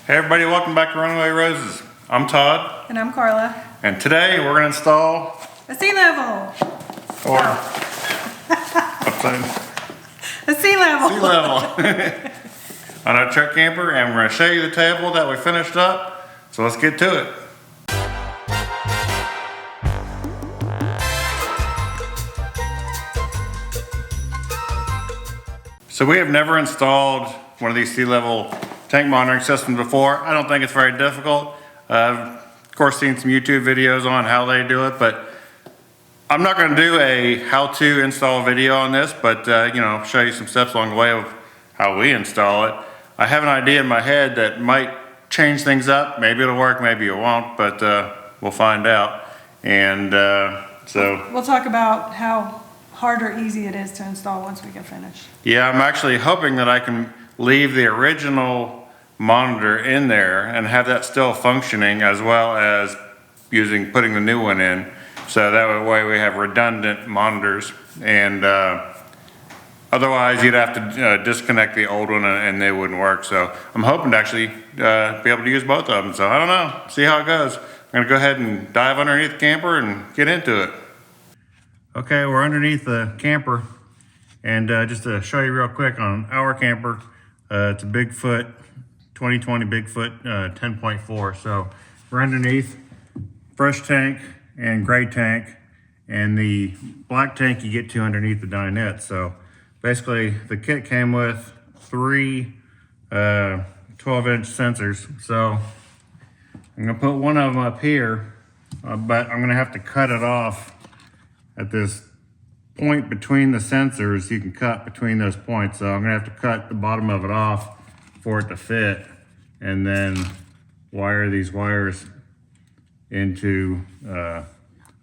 Hey everybody, welcome back to Runaway Roses. I'm Todd. And I'm Carla. And today we're going to install a SeeLevel. Or a SeeLevel. SeeLevel on our truck camper, and we're going to show you the table that we finished up. So let's get to it. So we have never installed one of these SeeLevel tank monitoring systems before. I don't think it's very difficult. I've of course seen some YouTube videos on how they do it, but I'm not going to do a how-to install video on this, but show you some steps along the way of how we install it. I have an idea in my head that might change things up. Maybe it'll work, maybe it won't, but we'll find out. And so we'll talk about how hard or easy it is to install once we get finished. Yeah, I'm actually hoping that I can leave the original monitor in there and have that still functioning, as well as putting the new one in. So that way we have redundant monitors, and otherwise you'd have to disconnect the old one and they wouldn't work. So I'm hoping to actually be able to use both of them. So I don't know, see how it goes. I'm gonna go ahead and dive underneath the camper and get into it. Okay, we're underneath the camper, and just to show you real quick on our camper, it's a Bigfoot 2020 Bigfoot 10.4. So we're underneath fresh tank and gray tank, and the black tank you get to underneath the Dinette. So basically the kit came with three 12-inch sensors. So I'm gonna put one of them up here, but I'm gonna have to cut it off at this point between the sensors. You can cut between those points. So I'm gonna have to cut the bottom of it off for it to fit, and then wire these wires into, I'm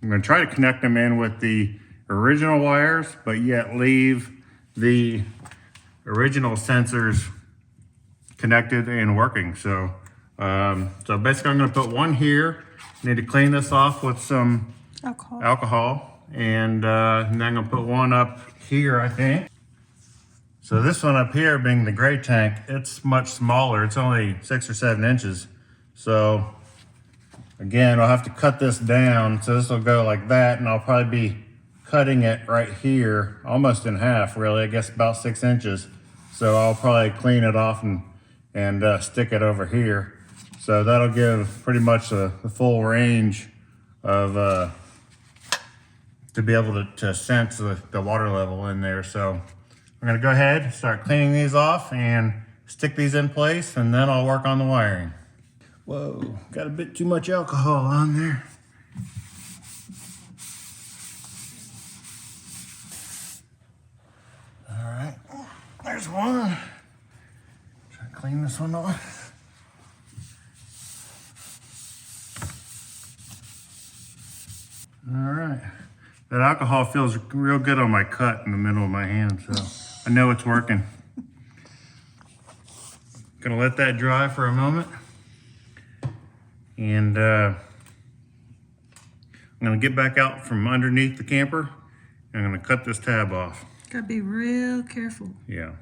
gonna try to connect them in with the original wires, but yet leave the original sensors connected and working. So, so basically I'm gonna put one here. Need to clean this off with some alcohol, and then I'm gonna put one up here, I think. So this one up here, being the gray tank, it's much smaller. It's only 6 or 7 inches. So again, I'll have to cut this down. So this will go like that, and I'll probably be cutting it right here, almost in half, really. I guess about 6 inches. So I'll probably clean it off and stick it over here. So that'll give pretty much the full range of to be able to sense the water level in there. So I'm gonna go ahead and start cleaning these off and stick these in place, and then I'll work on the wiring. Whoa, got a bit too much alcohol on there. All right, there's one. Try to clean this one off. All right. That alcohol feels real good on my cut in the middle of my hand, so I know it's working. Gonna let that dry for a moment. And I'm gonna get back out from underneath the camper, and I'm gonna cut this tab off. Gotta be real careful. Yeah.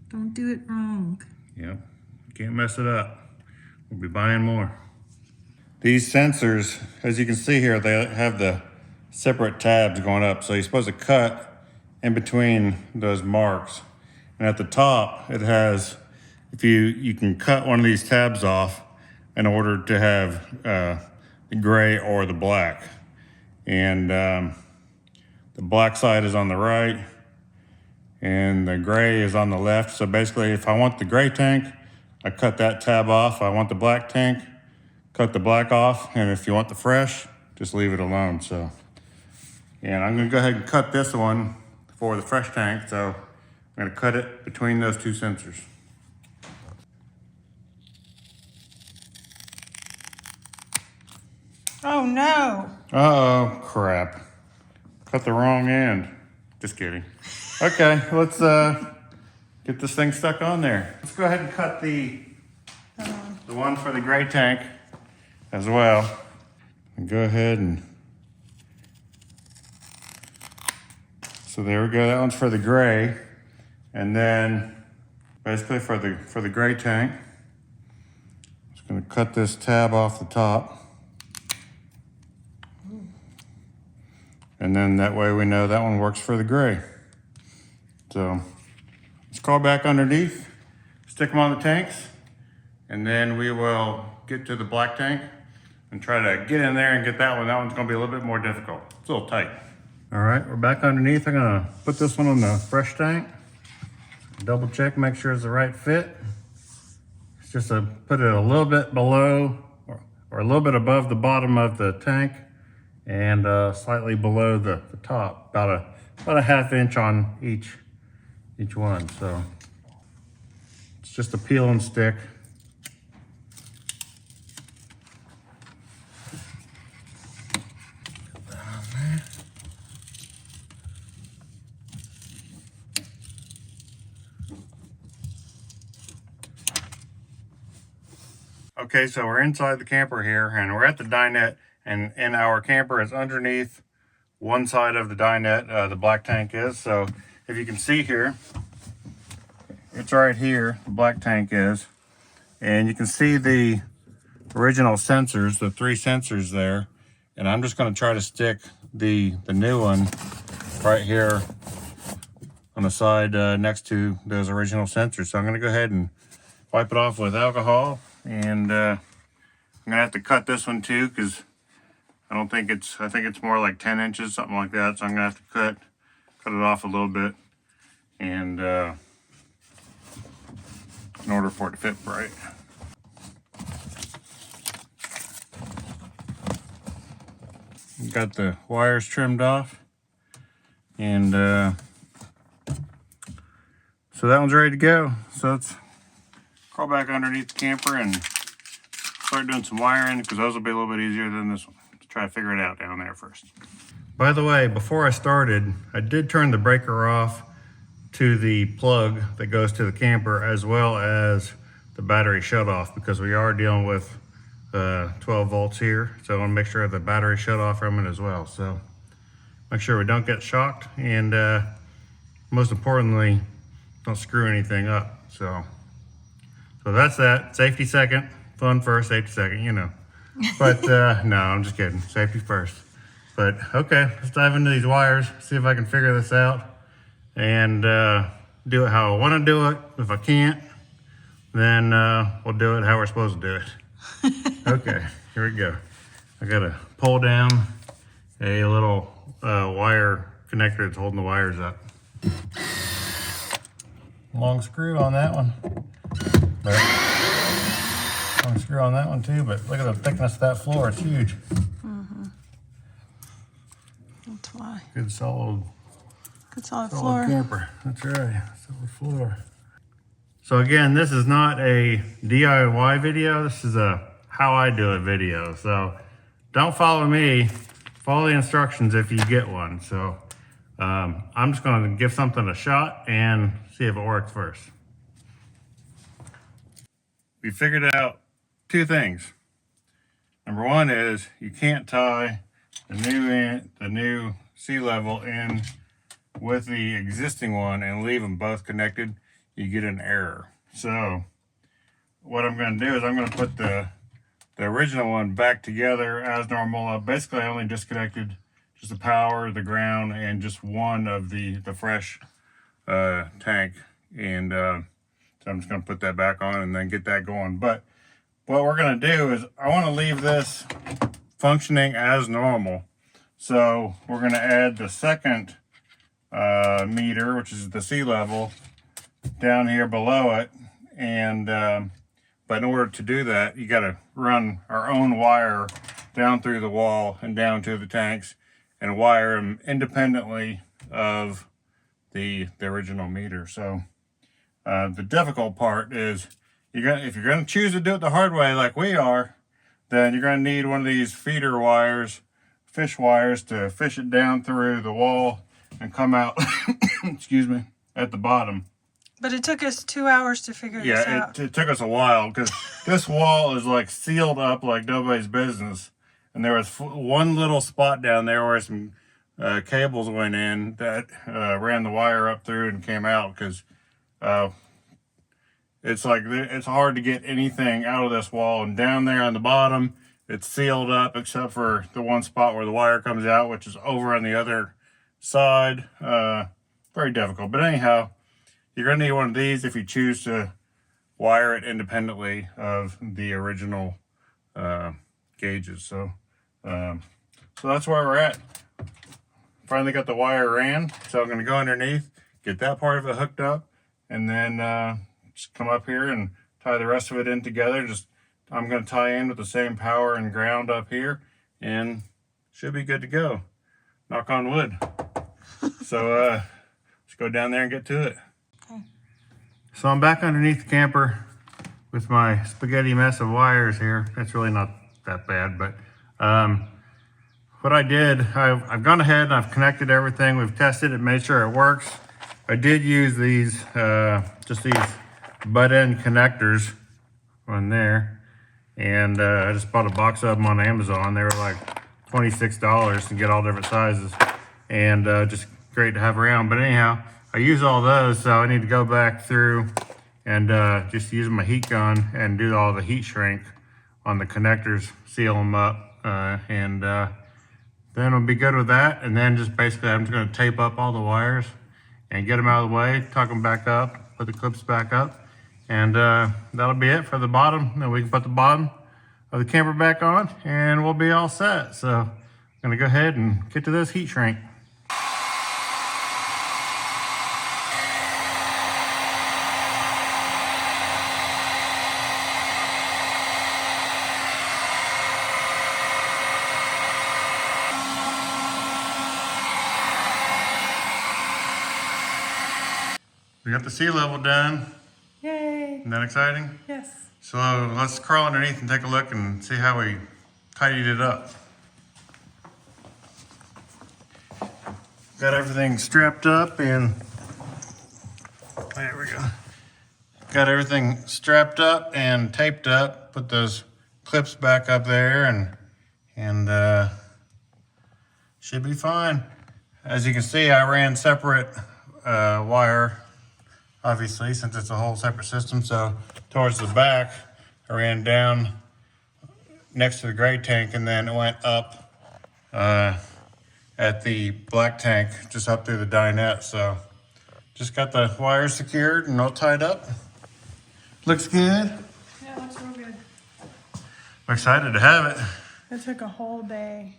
Don't do it wrong. Yep, can't mess it up. We'll be buying more. These sensors, as you can see here, they have the separate tabs going up. So you're supposed to cut in between those marks. And at the top, it has, if you can cut one of these tabs off in order to have the gray or the black. And the black side is on the right, and the gray is on the left. So basically, if I want the gray tank, I cut that tab off. If I want the black tank, cut the black off. And if you want the fresh, just leave it alone. So, and I'm gonna go ahead and cut this one for the fresh tank. So I'm gonna cut it between those two sensors. Oh no. Uh-oh, crap. Cut the wrong end. Just kidding. Okay, let's get this thing stuck on there. Let's go ahead and cut the one for the gray tank as well. And go ahead and, so there we go, that one's for the gray. And then basically for the gray tank, Just gonna cut this tab off the top. And then that way we know that one works for the gray. So let's crawl back underneath, stick them on the tanks, and then we will get to the black tank and try to get in there and get that one. That one's gonna be a little bit more difficult. It's a little tight. All right, we're back underneath. I'm gonna put this one on the fresh tank. Double check, make sure it's the right fit. It's just put it a little bit below or a little bit above the bottom of the tank and slightly below the top, about a ½ inch on each one. So it's just a peel and stick. Okay, so we're inside the camper here, and we're at the dinette, and our camper is underneath one side of the dinette, the black tank is. So if you can see here, it's right here, the black tank is, and you can see the original sensors, the 3 sensors there, and I'm just going to try to stick the new one right here on the side next to those original sensors. So I'm going to go ahead and wipe it off with alcohol. And I'm gonna have to cut this one too, because I think it's more like 10 inches, something like that. So I'm gonna have to cut it off a little bit, and in order for it to fit right. Got the wires trimmed off, and so that one's ready to go. So let's crawl back underneath the camper and start doing some wiring, because those will be a little bit easier than this one. Let's try to figure it out down there first. By the way, before I started, I did turn the breaker off to the plug that goes to the camper, as well as the battery shut off, because we are dealing with 12 volts here. So I want to make sure the battery shut off from it as well. So make sure we don't get shocked, and most importantly, don't screw anything up. So that's that. Safety second, fun first, safety second, you know. But no, I'm just kidding. Safety first. But okay, let's dive into these wires, see if I can figure this out, and do it how I want to do it. If I can't, then we'll do it how we're supposed to do it. Okay, here we go. I gotta pull down a little wire connector that's holding the wires up. Long screw on that one. But long screw on that one too, but look at the thickness of that floor, it's huge. Mm-hmm. That's why. Good solid floor. camper, that's right, solid floor. So again, this is not a DIY video, this is a how I do it video. So don't follow me, follow the instructions if you get one. So I'm just gonna give something a shot and see if it works first. We figured out 2 things. Number 1 is you can't tie the new SeeLevel in with the existing one and leave them both connected. You get an error. So what I'm going to do is I'm going to put the original one back together as normal. Basically, I only disconnected just the power, the ground, and just one of the fresh tank, and so I'm just going to put that back on and then get that going. But what we're going to do is I want to leave this functioning as normal. So we're going to add the second meter, which is the SeeLevel, down here below it. And but in order to do that, you got to run our own wire down through the wall and down to the tanks and wire them independently of the original meter. So the difficult part is if you're going to choose to do it the hard way like we are, then you're going to need one of these feeder wires, fish wires, to fish it down through the wall and come out excuse me, at the bottom. But it took us 2 hours to figure this out. It took us a while, because this wall is like sealed up like nobody's business, and there was one little spot down there where some cables went in that ran the wire up through and came out, because it's like, it's hard to get anything out of this wall. And down there on the bottom, it's sealed up except for the one spot where the wire comes out, which is over on the other side. Very difficult. But anyhow, you're going to need one of these if you choose to wire it independently of the original gauges. So that's where we're at. Finally got the wire ran, so I'm going to go underneath, get that part of it hooked up, and then just come up here and tie the rest of it in together. I'm going to tie in with the same power and ground up here, and should be good to go. Knock on wood. So let's go down there and get to it. Okay. So I'm back underneath the camper with my spaghetti mess of wires here. It's really not that bad, but what I did, I've gone ahead and I've connected everything. We've tested it, made sure it works. I did use these, just these butt end connectors on there. And I just bought a box of them on Amazon. They were like $26 to get all different sizes. And just great to have around. But anyhow, I use all those, so I need to go back through and just use my heat gun and do all the heat shrink on the connectors, seal them up, and then we'll be good with that. And then just basically I'm just going to tape up all the wires and get them out of the way, tuck them back up, put the clips back up, and that'll be it for the bottom. Then we can put the bottom of the camper back on and we'll be all set. So I'm going to go ahead and get to this heat shrink. We got the SeeLevel done. Yay. Isn't that exciting? Yes. So let's crawl underneath and take a look and see how we tidied it up. Got everything strapped up and there we go. Got everything strapped up and taped up. Put those clips back up there and should be fine. As you can see, I ran separate wire, obviously, since it's a whole separate system. So towards the back, I ran down next to the gray tank and then it went up at the black tank, just up through the dinette. So just got the wires secured and all tied up. Looks good. Yeah, it looks real good. I'm excited to have it. It took a whole day.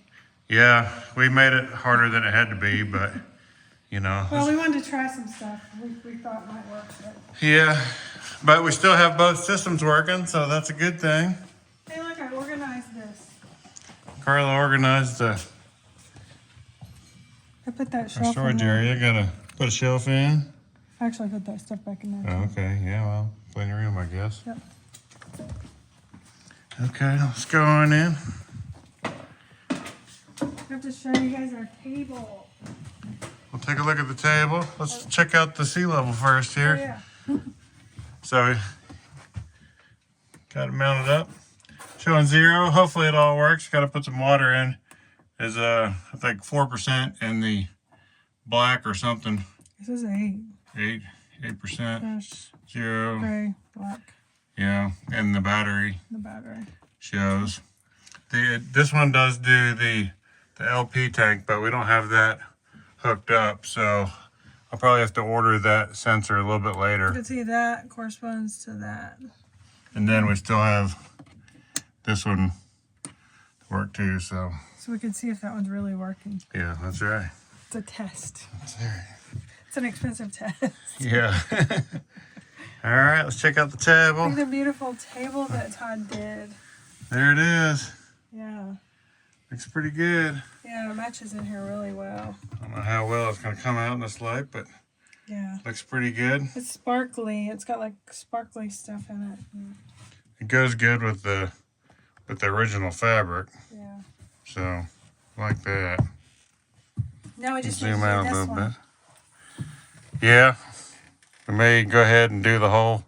Yeah, we made it harder than it had to be, but you know. Well, we wanted to try some stuff we thought might work. But... Yeah, but we still have both systems working, so that's a good thing. Hey, look, I organized this. Carla organized the I put that shelf storage in there. area. Gotta put a shelf in. Actually, I put that stuff back in there. Oh, okay, yeah, well, plenty of room, I guess. Yep. Okay, let's go on in. I have to show you guys our table. We'll take a look at the table. Let's check out the SeeLevel first here. Oh, yeah. So we got it mounted up. Showing 0. Hopefully it all works. Got to put some water in. There's I think 4% in the black or something. This is 8. 8%. Gosh. 0. Gray, black. Yeah, and the battery. The battery. Shows. This one does do the LP tank, but we don't have that hooked up, so I'll probably have to order that sensor a little bit You later. can see that corresponds to that. And then we still have this one to work too, so. So we can see if that one's really working. Yeah, that's right. It's a test. That's right. It's an expensive test. Yeah. All right, let's check out the table. Look at the beautiful table that Todd did. There it is. Yeah. Looks pretty good. Yeah, it matches in here really well. I don't know how well it's gonna come out in this light, but Yeah. looks pretty good. It's sparkly. It's got like sparkly stuff in it. It goes good with the original fabric, Yeah. so like that. Now we just need to Zoom do out a this little one. bit. Yeah, we may go ahead and do the whole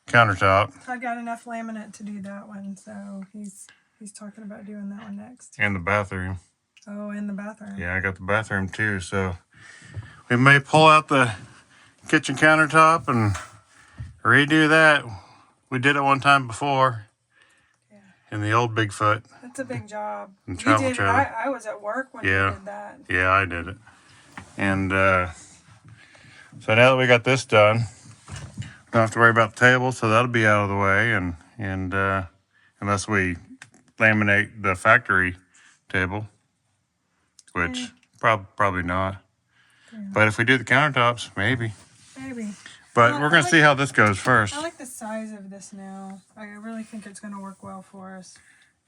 countertop I've got enough laminate to do that one, so he's talking about doing that one next. and the bathroom. Oh, and the bathroom. Yeah, I got the bathroom too, so we may pull out the kitchen countertop and redo that. We did it one time before. Yeah. In the old Bigfoot. That's a big job. And You travel did it. trailer. I was at work when you did that. Yeah, I did it. And so now that we got this done, don't have to worry about the table, so that'll be out of the way. And unless we laminate the factory table, which probably not. Yeah. But if we do the countertops, maybe. Maybe. But Well, we're gonna see how this goes first. I like the size of this now. I really think it's going to work well for us.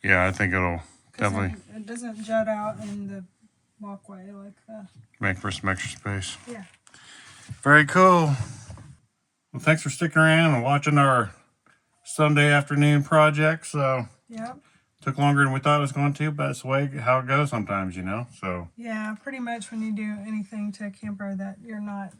Yeah, I think it'll 'Cause definitely it doesn't jut out in the walkway like the. make for some extra space. Yeah. Very cool. Well, thanks for sticking around and watching our Sunday afternoon project. So Yep. took longer than we thought it was going to, but it's the way how it goes sometimes, you know. So Yeah, pretty much when you do anything to a camper that you're not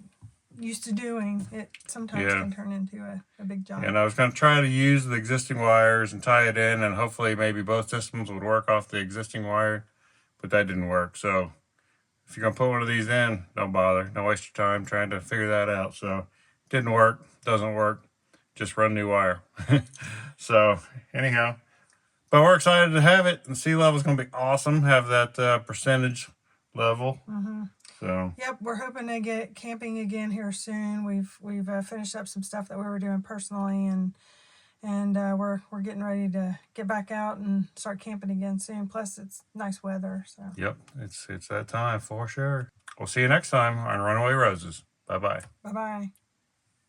used to doing, it sometimes can turn into a big job. And I was going to try to use the existing wires and tie it in, and hopefully maybe both systems would work off the existing wire, but that didn't work. So if you're going to put one of these in, don't bother. Don't waste your time trying to figure that out. So didn't work, doesn't work, just run new wire. So anyhow, but we're excited to have it, and SeeLevel is going to be awesome. Have that percentage level. So Yep, we're hoping to get camping again here soon. We've finished up some stuff that we were doing personally, and we're getting ready to get back out and start camping again soon. Plus, it's nice weather. So yep, it's that time for sure. We'll see you next time on Runaway Roses. Bye bye. bye bye.